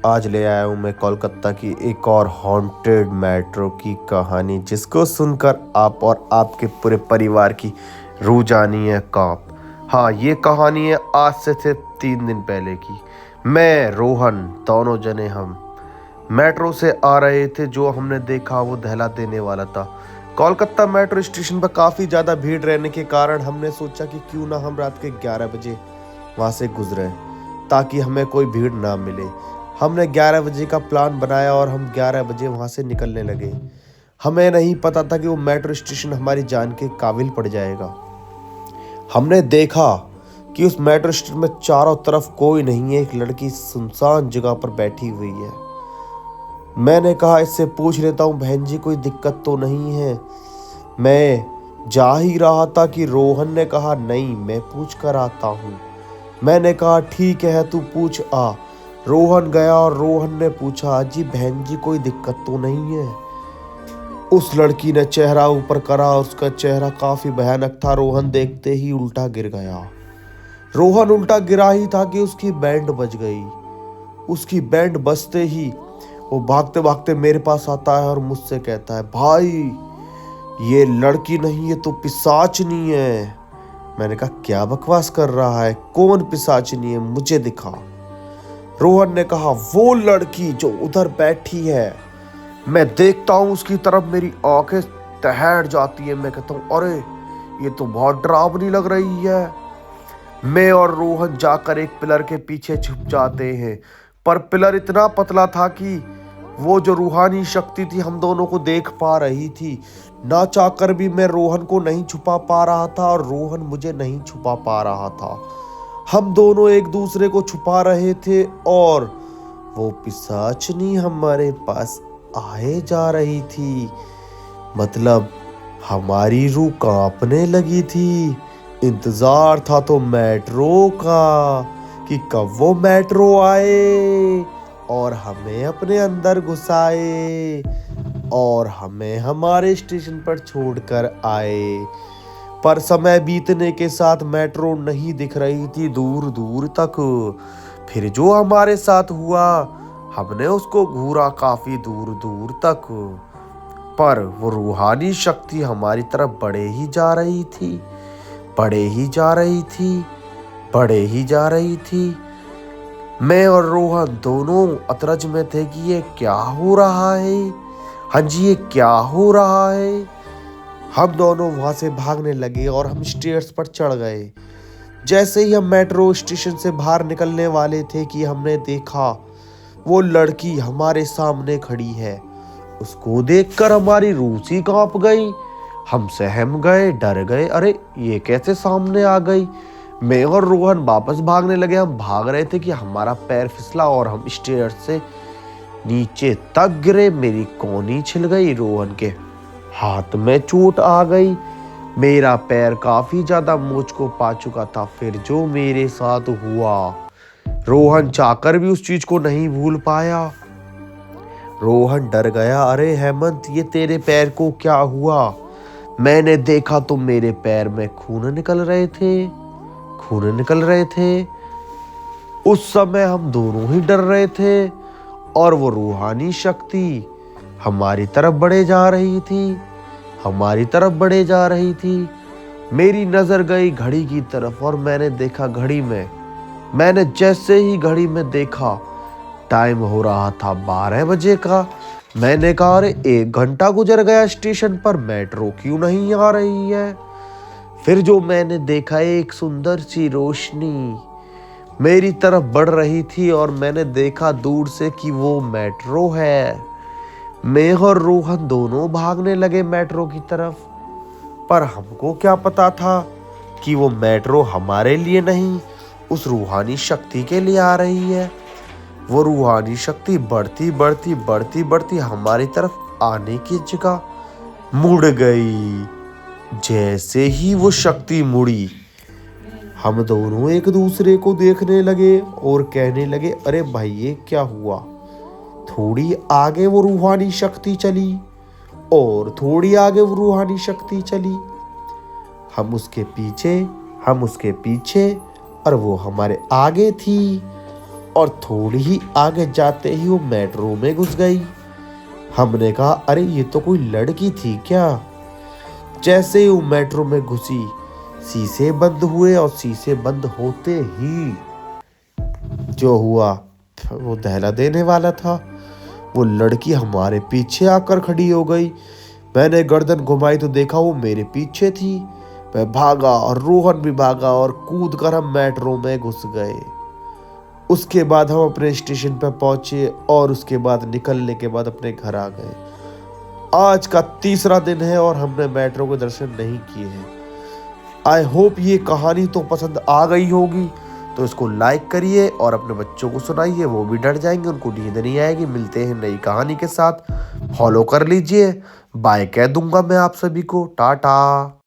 आज ले आया हूँ मैं कोलकाता की एक और हॉन्टेड मेट्रो की कहानी, जिसको सुनकर आप और आपके पूरे परिवार की रूह जानी है कांप। हाँ, ये कहानी है आज से सिर्फ 3 दिन पहले की। मैं रोहन, दोनों जने हम मेट्रो से आ रहे थे। जो हमने देखा वो दहला देने वाला था। कोलकाता मेट्रो स्टेशन पर काफ़ी ज़्यादा भीड़ रहने के कारण हमने सोचा कि क्यों ना हम रात के 11 बजे वहाँ से गुजरें, ताकि हमें कोई भीड़ ना मिले। हमने 11 बजे का प्लान बनाया और हम 11 बजे वहाँ से निकलने लगे। हमें नहीं पता था कि वो मेट्रो स्टेशन हमारी जान के काबिल पड़ जाएगा। हमने देखा कि उस मेट्रो स्टेशन में चारों तरफ कोई नहीं है। एक लड़की सुनसान जगह पर बैठी हुई है। मैंने कहा इससे पूछ लेता हूँ, बहन जी कोई दिक्कत तो नहीं है। मैं जा ही रहा था कि रोहन ने कहा नहीं, मैं पूछ कर आता हूँ। मैंने कहा ठीक है, तू पूछ आ। रोहन गया और रोहन ने पूछा, जी बहन जी कोई दिक्कत तो नहीं है। उस लड़की ने चेहरा ऊपर करा। उसका चेहरा काफी भयानक था। रोहन देखते ही उल्टा गिर गया। रोहन उल्टा गिरा ही था कि उसकी बैंड बज गई। उसकी बैंड बजते ही वो भागते भागते मेरे पास आता है और मुझसे कहता है, भाई ये लड़की नहीं, ये तो पिशाचनी है। मैंने कहा क्या बकवास कर रहा है, कौन पिशाचनी है, मुझे दिखा। रोहन ने कहा वो लड़की जो उधर बैठी है। मैं देखता हूँ उसकी तरफ, मेरी आंखें तहट जाती है। मैं कहता हूँ अरे ये तो बहुत डरावनी लग रही है। मैं और रोहन जाकर एक पिलर के पीछे छुप जाते हैं, पर पिलर इतना पतला था कि वो जो रूहानी शक्ति थी हम दोनों को देख पा रही थी। ना चाहकर भी मैं रोहन को नहीं छुपा पा रहा था और रोहन मुझे नहीं छुपा पा रहा था। हम दोनों एक दूसरे को छुपा रहे थे और वो पिशाचनी हमारे पास आए जा रही थी। मतलब हमारी रूह कांपने लगी थी। इंतजार था तो मेट्रो का कि कब वो मेट्रो आए और हमें अपने अंदर घुसाए और हमें हमारे स्टेशन पर छोड़कर आए। पर समय बीतने के साथ मेट्रो नहीं दिख रही थी दूर दूर तक। फिर जो हमारे साथ हुआ, हमने उसको घूरा काफी दूर दूर तक, पर वो रूहानी शक्ति हमारी तरफ बढ़े ही जा रही थी, बढ़े ही जा रही थी, बढ़े ही जा रही थी। मैं और रोहन दोनों अतरज में थे कि ये क्या हो रहा है। हाँ जी, ये क्या हो रहा है। हम दोनों वहां से भागने लगे और हम स्टेयर्स पर चढ़ गए। जैसे ही हम मेट्रो स्टेशन से बाहर निकलने वाले थे कि हमने देखा वो लड़की हमारे सामने खड़ी है। उसको देखकर हमारी रूह सी कांप गई। हम सहम गए, डर गए, अरे ये कैसे सामने आ गई। मैं और रोहन वापस भागने लगे। हम भाग रहे थे कि हमारा पैर फिसला और हम स्टेयर से नीचे तक गिरे। मेरी कोहनी छिल गई, रोहन के हाथ में चोट आ गई। मेरा पैर काफी ज्यादा मोच को पा चुका था। फिर जो मेरे साथ हुआ, रोहन चाहकर भी उस चीज को नहीं भूल पाया। रोहन डर गया, अरे हेमंत ये तेरे पैर को क्या हुआ। मैंने देखा तो मेरे पैर में खून निकल रहे थे, खून निकल रहे थे। उस समय हम दोनों ही डर रहे थे और वो रूहानी शक्ति हमारी तरफ बढ़े जा रही थी, हमारी तरफ बढ़े जा रही थी। मेरी नजर गई घड़ी की तरफ और मैंने देखा घड़ी में, मैंने जैसे ही घड़ी में देखा टाइम हो रहा था 12 बजे का। मैंने कहा अरे 1 घंटा गुजर गया स्टेशन पर, मेट्रो क्यों नहीं आ रही है। फिर जो मैंने देखा, एक सुंदर सी रोशनी मेरी तरफ बढ़ रही थी और मैंने देखा दूर से कि वो मेट्रो है। मैं और रोहन दोनों भागने लगे मेट्रो की तरफ, पर हमको क्या पता था कि वो मेट्रो हमारे लिए नहीं, उस रूहानी शक्ति के लिए आ रही है। वो रूहानी शक्ति बढ़ती बढ़ती बढ़ती बढ़ती हमारी तरफ आने की जगह मुड़ गई। जैसे ही वो शक्ति मुड़ी, हम दोनों एक दूसरे को देखने लगे और कहने लगे, अरे भाई ये क्या हुआ। थोड़ी आगे वो रूहानी शक्ति चली और थोड़ी आगे वो रूहानी शक्ति चली। हम उसके पीछे, हम उसके पीछे और वो हमारे आगे थी। और थोड़ी ही आगे जाते ही वो मेट्रो में घुस गई। हमने कहा अरे ये तो कोई लड़की थी क्या। जैसे ही वो मेट्रो में घुसी, शीशे बंद हुए और शीशे बंद होते ही जो हुआ वो दहला देने वाला था। वो लड़की हमारे पीछे आकर खड़ी हो गई। मैंने गर्दन घुमाई तो देखा वो मेरे पीछे थी। मैं भागा और रोहन भी भागा और कूद कर हम मेट्रो में घुस गए। उसके बाद हम अपने स्टेशन पर पहुंचे और उसके बाद निकलने के बाद अपने घर आ गए। आज का तीसरा दिन है और हमने मेट्रो के दर्शन नहीं किए हैं। आई होप ये कहानी तो पसंद आ गई होगी, तो इसको लाइक करिए और अपने बच्चों को सुनाइए, वो भी डर जाएंगे, उनको नींद नहीं आएगी। मिलते हैं नई कहानी के साथ, फॉलो कर लीजिए। बाय कह दूंगा मैं आप सभी को, टाटा।